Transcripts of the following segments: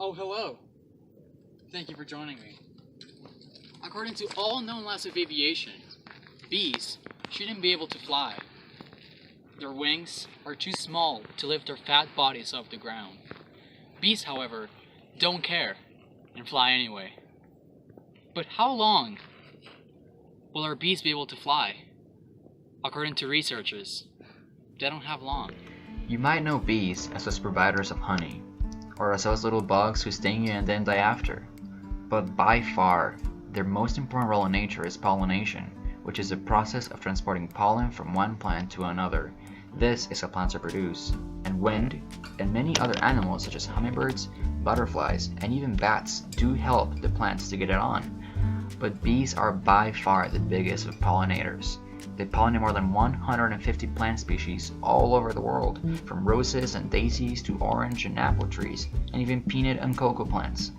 Oh, hello. Thank you for joining me. According to all known laws of aviation, bees shouldn't be able to fly. Their wings are too small to lift their fat bodies off the ground. Bees, however, don't care and fly anyway. But how long will our bees be able to fly? According to researchers, they don't have long. You might know bees as those providers of honey, or as those little bugs who sting you and then die after. But by far, their most important role in nature is pollination, which is the process of transporting pollen from one plant to another. This is how plants are produced, and wind and many other animals such as hummingbirds, butterflies, and even bats do help the plants to get it on. But bees are by far the biggest of pollinators. They pollinate more than 150 plant species all over the world, from roses and daisies to orange and apple trees, and even peanut and cocoa plants.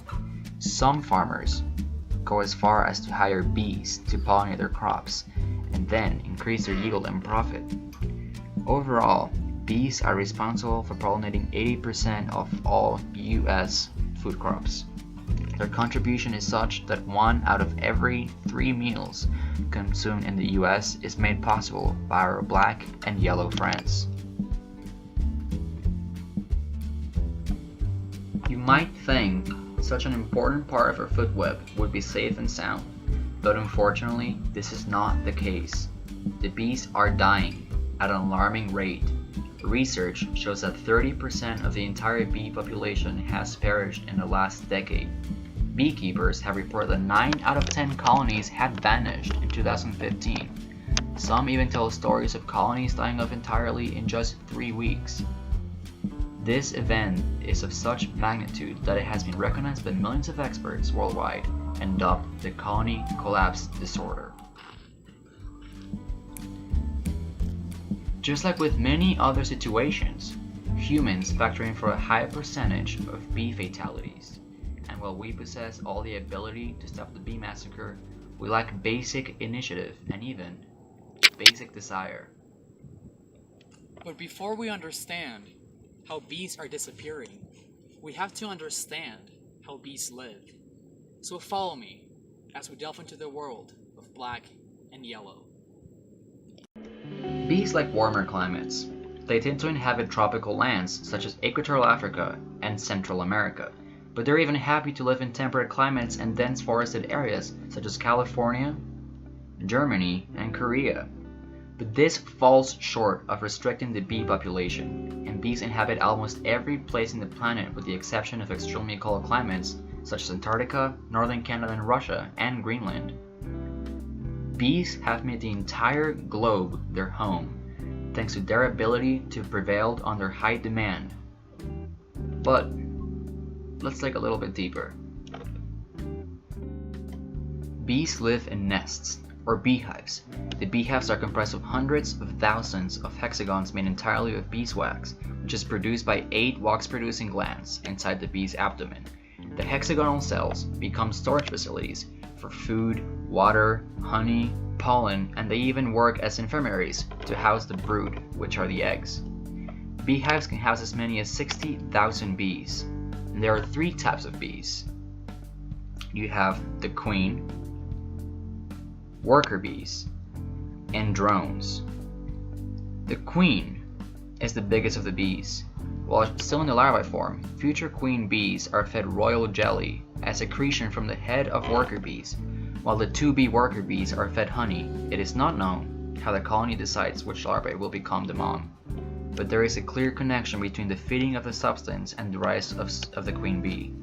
Some farmers go as far as to hire bees to pollinate their crops, and then increase their yield and profit. Overall, bees are responsible for pollinating 80% of all U.S. food crops. Their contribution is such that 1 out of every 3 meals consumed in the U.S. is made possible by our black and yellow friends. You might think such an important part of our food web would be safe and sound, but unfortunately, this is not the case. The bees are dying at an alarming rate. Research shows that 30% of the entire bee population has perished in the last decade. Beekeepers have reported that 9 out of 10 colonies had vanished in 2015. Some even tell stories of colonies dying off entirely in just 3 weeks. This event is of such magnitude that it has been recognized by millions of experts worldwide and dubbed the colony collapse disorder. Just like with many other situations, humans factor in for a high percentage of bee fatalities. And while we possess all the ability to stop the bee massacre, we lack basic initiative and even basic desire. But before we understand how bees are disappearing, we have to understand how bees live. So follow me as we delve into the world of black and yellow. Bees like warmer climates. They tend to inhabit tropical lands such as equatorial Africa and Central America, but they're even happy to live in temperate climates and dense forested areas such as California, Germany, and Korea. But this falls short of restricting the bee population, and bees inhabit almost every place in the planet with the exception of extremely cold climates such as Antarctica, northern Canada and Russia, and Greenland. Bees have made the entire globe their home, thanks to their ability to prevail under high demand. But let's dig a little bit deeper. Bees live in nests, or beehives. The beehives are comprised of hundreds of thousands of hexagons made entirely of beeswax, which is produced by 8 wax-producing glands inside the bee's abdomen. The hexagonal cells become storage facilities for food, water, honey, pollen, and they even work as infirmaries to house the brood, which are the eggs. Beehives can house as many as 60,000 bees. And there are 3 types of bees. You have the queen, worker bees, and drones. The queen is the biggest of the bees. While still in the larvae form, future queen bees are fed royal jelly as secretion from the head of worker bees, while the 2 worker bees are fed honey. It is not known how the colony decides which larvae will become the mom, but there is a clear connection between the feeding of the substance and the rise of the queen bee.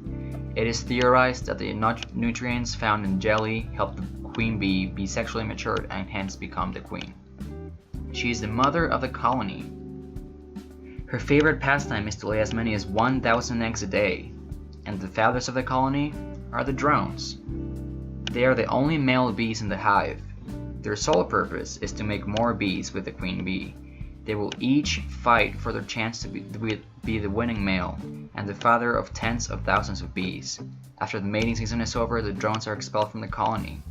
It is theorized that the nutrients found in jelly help the queen bee be sexually matured and hence become the queen. She is the mother of the colony. Her favorite pastime is to lay as many as 1,000 eggs a day, and the fathers of the colony are the drones. They are the only male bees in the hive. Their sole purpose is to make more bees with the queen bee. They will each fight for their chance to be the winning male and the father of tens of thousands of bees. After the mating season is over, the drones are expelled from the colony.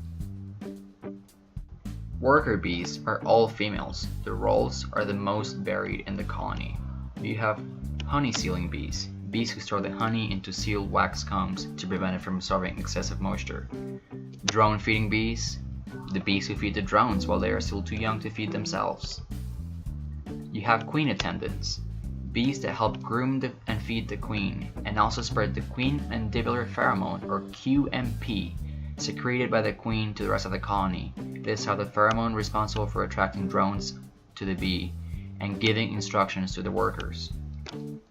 Worker bees are all females. Their roles are the most varied in the colony. You have honey sealing bees. bees who store the honey into sealed wax combs to prevent it from absorbing excessive moisture. Drone feeding bees, the bees who feed the drones while they are still too young to feed themselves. You have queen attendants, bees that help groom and feed the queen, and also spread the queen mandibular pheromone, or QMP, secreted by the queen to the rest of the colony. This is how the pheromone responsible for attracting drones to the bee and giving instructions to the workers.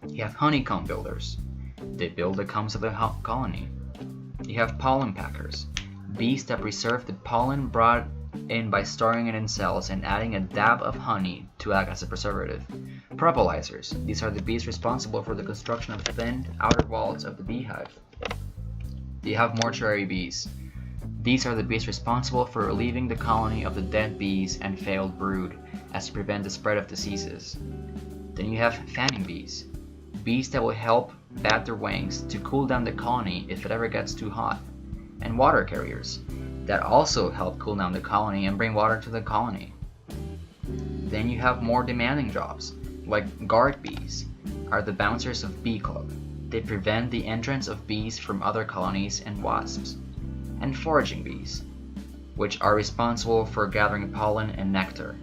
You have honeycomb builders. They build the combs of the colony. You have pollen packers, bees that preserve the pollen brought in by storing it in cells and adding a dab of honey to act as a preservative. Propolisers, these are the bees responsible for the construction of thin outer walls of the beehive. You have mortuary bees. These are the bees responsible for relieving the colony of the dead bees and failed brood, as to prevent the spread of diseases. Then you have fanning bees, bees that will help bat their wings to cool down the colony if it ever gets too hot. And water carriers, that also help cool down the colony and bring water to the colony. Then you have more demanding jobs, like guard bees, are the bouncers of bee club. They prevent the entrance of bees from other colonies and wasps. And foraging bees, which are responsible for gathering pollen and nectar.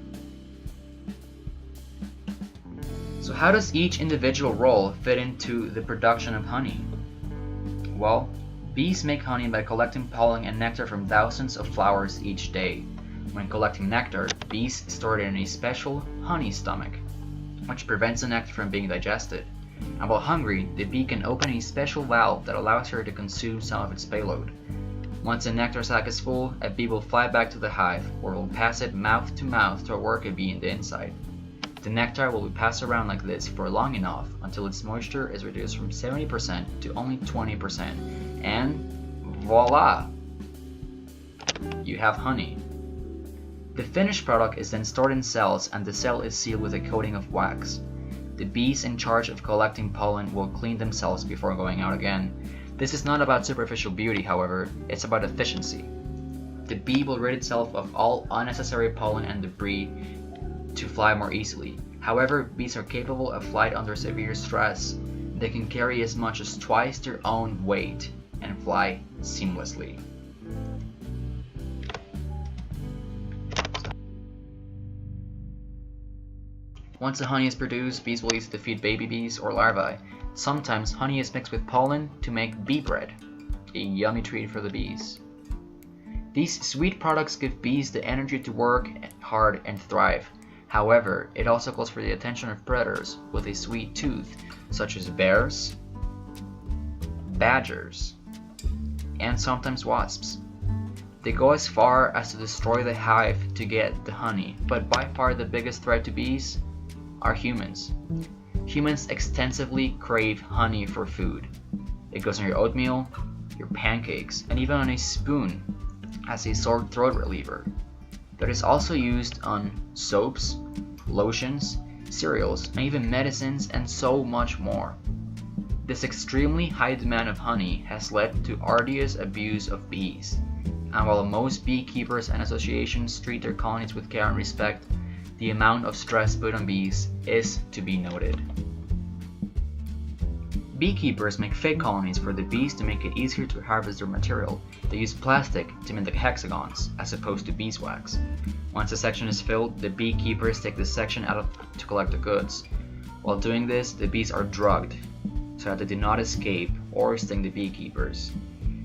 So how does each individual role fit into the production of honey? Well, bees make honey by collecting pollen and nectar from thousands of flowers each day. When collecting nectar, bees store it in a special honey stomach, which prevents the nectar from being digested. And while hungry, the bee can open a special valve that allows her to consume some of its payload. Once the nectar sac is full, a bee will fly back to the hive, or will pass it mouth to mouth to a worker bee in the inside. The nectar will be passed around like this for long enough until its moisture is reduced from 70% to only 20%, and voila! You have honey. The finished product is then stored in cells, and the cell is sealed with a coating of wax. The bees in charge of collecting pollen will clean themselves before going out again. This is not about superficial beauty, however, it's about efficiency. The bee will rid itself of all unnecessary pollen and debris to fly more easily. However, bees are capable of flight under severe stress. They can carry as much as twice their own weight and fly seamlessly. Once the honey is produced, bees will use it to feed baby bees or larvae. Sometimes honey is mixed with pollen to make bee bread, a yummy treat for the bees. These sweet products give bees the energy to work hard and thrive. However, it also calls for the attention of predators with a sweet tooth, such as bears, badgers, and sometimes wasps. They go as far as to destroy the hive to get the honey, but by far the biggest threat to bees are humans. Humans extensively crave honey for food. It goes on your oatmeal, your pancakes, and even on a spoon as a sore throat reliever. It is also used on soaps, lotions, cereals, and even medicines, and so much more. This extremely high demand of honey has led to arduous abuse of bees, and while most beekeepers and associations treat their colonies with care and respect, the amount of stress put on bees is to be noted. Beekeepers make fake colonies for the bees to make it easier to harvest their material. They use plastic to mimic hexagons, as opposed to beeswax. Once a section is filled, the beekeepers take the section out to collect the goods. While doing this, the bees are drugged, so that they do not escape or sting the beekeepers.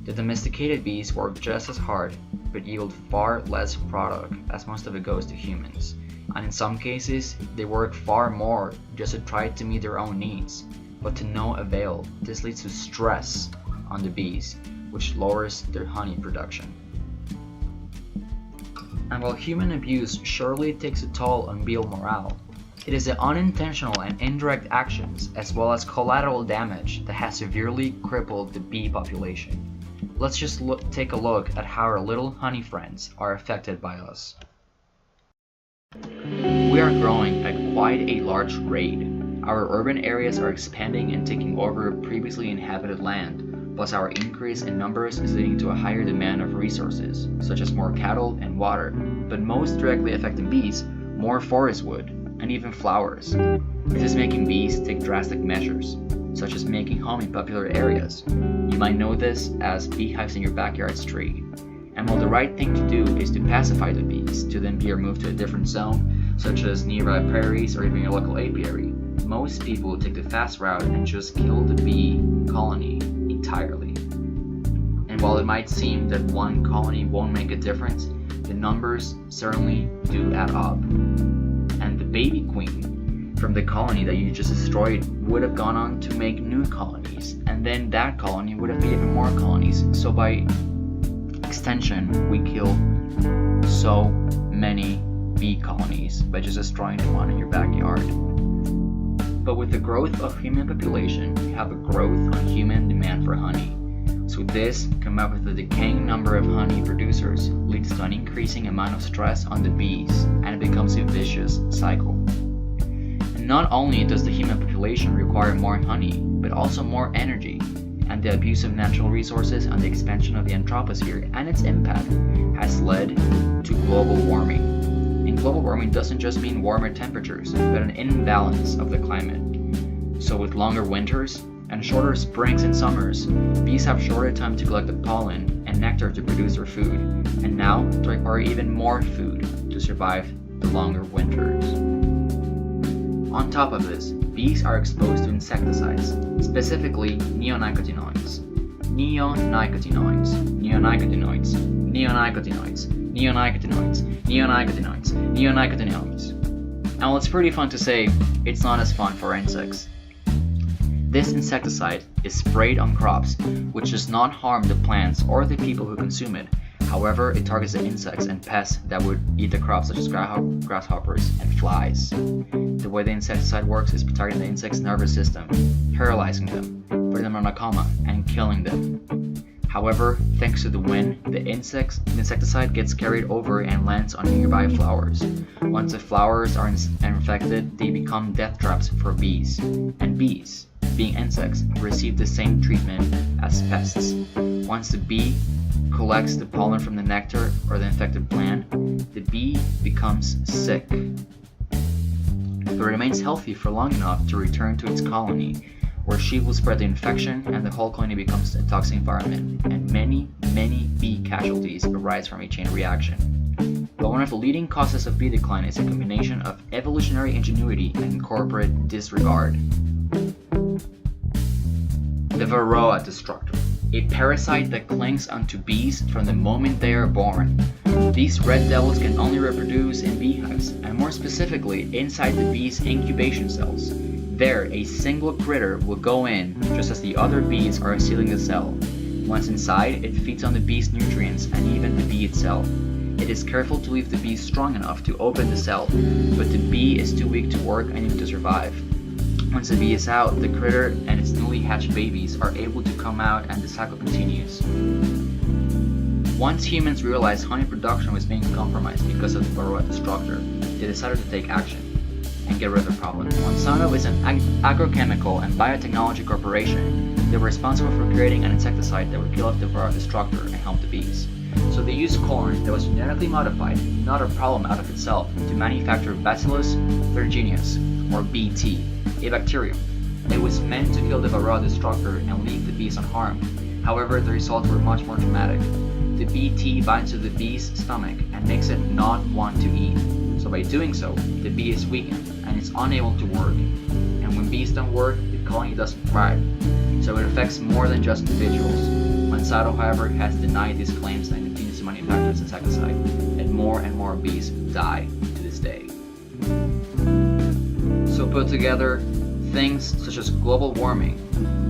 The domesticated bees work just as hard, but yield far less product, as most of it goes to humans. And in some cases, they work far more just to try to meet their own needs. But to no avail. This leads to stress on the bees, which lowers their honey production. And while human abuse surely takes a toll on bee morale, it is the unintentional and indirect actions, as well as collateral damage, that has severely crippled the bee population. Let's just take a look at how our little honey friends are affected by us. We are growing at quite a large rate. Our urban areas are expanding and taking over previously inhabited land, plus our increase in numbers is leading to a higher demand of resources, such as more cattle and water, but most directly affecting bees, more forest wood, and even flowers. This is making bees take drastic measures. such as making home in popular areas. You might know this as beehives in your backyard's tree. And while the right thing to do is to pacify the bees, to then be removed to a different zone, such as nearby prairies or even your local apiary, most people will take the fast route and just kill the bee colony entirely. And while it might seem that one colony won't make a difference, the numbers certainly do add up. And the baby queen from the colony that you just destroyed would have gone on to make new colonies, and then that colony would have made even more colonies. So by extension, we kill so many bee colonies by just destroying the one in your backyard. But with the growth of human population, you have a growth on human demand for honey. So this, combined with the decaying number of honey producers, leads to an increasing amount of stress on the bees, and it becomes a vicious cycle. And not only does the human population require more honey, but also more energy, and the abuse of natural resources and the expansion of the anthroposphere and its impact has led to global warming. And global warming doesn't just mean warmer temperatures, but an imbalance of the climate. So with longer winters and shorter springs and summers, bees have shorter time to collect the pollen and nectar to produce their food, and now they require even more food to survive the longer winters. On top of this, bees are exposed to insecticides, specifically neonicotinoids. Neonicotinoids, neonicotinoids, neonicotinoids, neonicotinoids, neonicotinoids, neonicotinoids. And while it's pretty fun to say, it's not as fun for insects. This insecticide is sprayed on crops, which does not harm the plants or the people who consume it. However, it targets the insects and pests that would eat the crops, such as grasshoppers and flies. The way the insecticide works is targeting the insect's nervous system, paralyzing them, putting them in a coma, and killing them. However, thanks to the wind, the insecticide gets carried over and lands on nearby flowers. Once the flowers are infected, they become death traps for bees. And bees, being insects, receive the same treatment as pests. Once the bee collects the pollen from the nectar or the infected plant, the bee becomes sick. But it remains healthy for long enough to return to its colony, where she will spread the infection and the whole colony becomes a toxic environment, and many bee casualties arise from a chain reaction. But one of the leading causes of bee decline is a combination of evolutionary ingenuity and corporate disregard. The Varroa destructor, a parasite that clings onto bees from the moment they are born. These red devils can only reproduce in beehives, and more specifically inside the bees' incubation cells. There, a single critter will go in just as the other bees are sealing the cell. Once inside, it feeds on the bee's nutrients and even the bee itself. It is careful to leave the bee strong enough to open the cell, but the bee is too weak to work and even to survive. Once the bee is out, the critter and its newly hatched babies are able to come out and the cycle continues. Once humans realized honey production was being compromised because of the Varroa destructor, they decided to take action and get rid of the problem. Monsanto is an agrochemical and biotechnology corporation. They were responsible for creating an insecticide that would kill off the Varroa destructor and help the bees. So they used corn that was genetically modified, not a problem out of itself, to manufacture Bacillus thuringiensis, or BT, a bacterium. It was meant to kill the Varroa destructor and leave the bees unharmed. However, the results were much more dramatic. The BT binds to the bee's stomach and makes it not want to eat. So by doing so, the bee is weakened and is unable to work. And when bees don't work, the colony doesn't thrive. So it affects more than just individuals. Monsanto, however, has denied these claims and continues to manufacture this insecticide, and more bees die to this day. So put together, things such as global warming,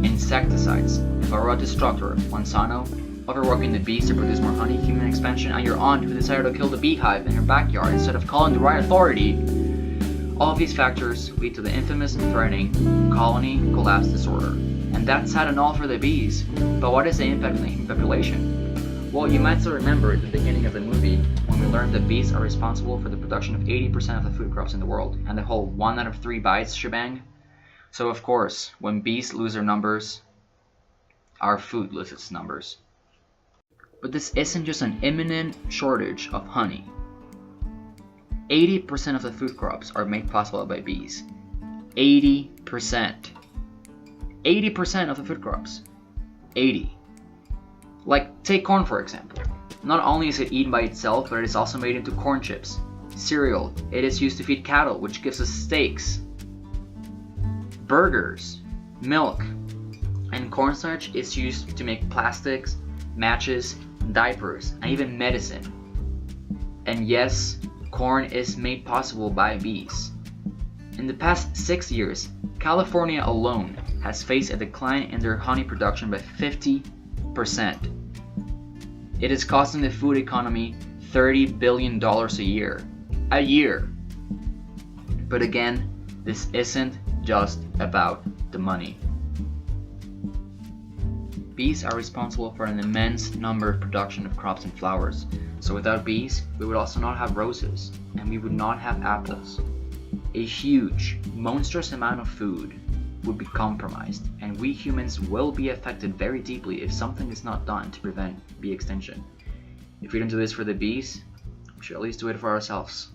insecticides, Varroa destructor, Monsanto, overworking the bees to produce more honey, human expansion, and your aunt who decided to kill the beehive in her backyard instead of calling the right authority. All of these factors lead to the infamous and threatening colony collapse disorder. And that's sad and all for the bees, but what is the impact on the human population? Well, you might still remember at the beginning of the movie when we learned that bees are responsible for the production of 80% of the food crops in the world, and the whole 1 out of 3 bites shebang. So of course, when bees lose their numbers, our food loses its numbers. But this isn't just an imminent shortage of honey. 80% of the food crops are made possible by bees. 80%. 80% of the food crops. 80. Like, take corn for example. Not only is it eaten by itself, but it is also made into corn chips, cereal. It is used to feed cattle, which gives us steaks, burgers, milk, and cornstarch is used to make plastics, matches, diapers, and even medicine. And yes, corn is made possible by bees. In the past 6 years, California alone has faced a decline in their honey production by 50%. It is costing the food economy $30 billion a year. A year! But again, this isn't just about the money. Bees are responsible for an immense number of production of crops and flowers, so without bees, we would also not have roses, and we would not have apples. A huge, monstrous amount of food would be compromised, and we humans will be affected very deeply if something is not done to prevent bee extinction. If we don't do this for the bees, we should at least do it for ourselves.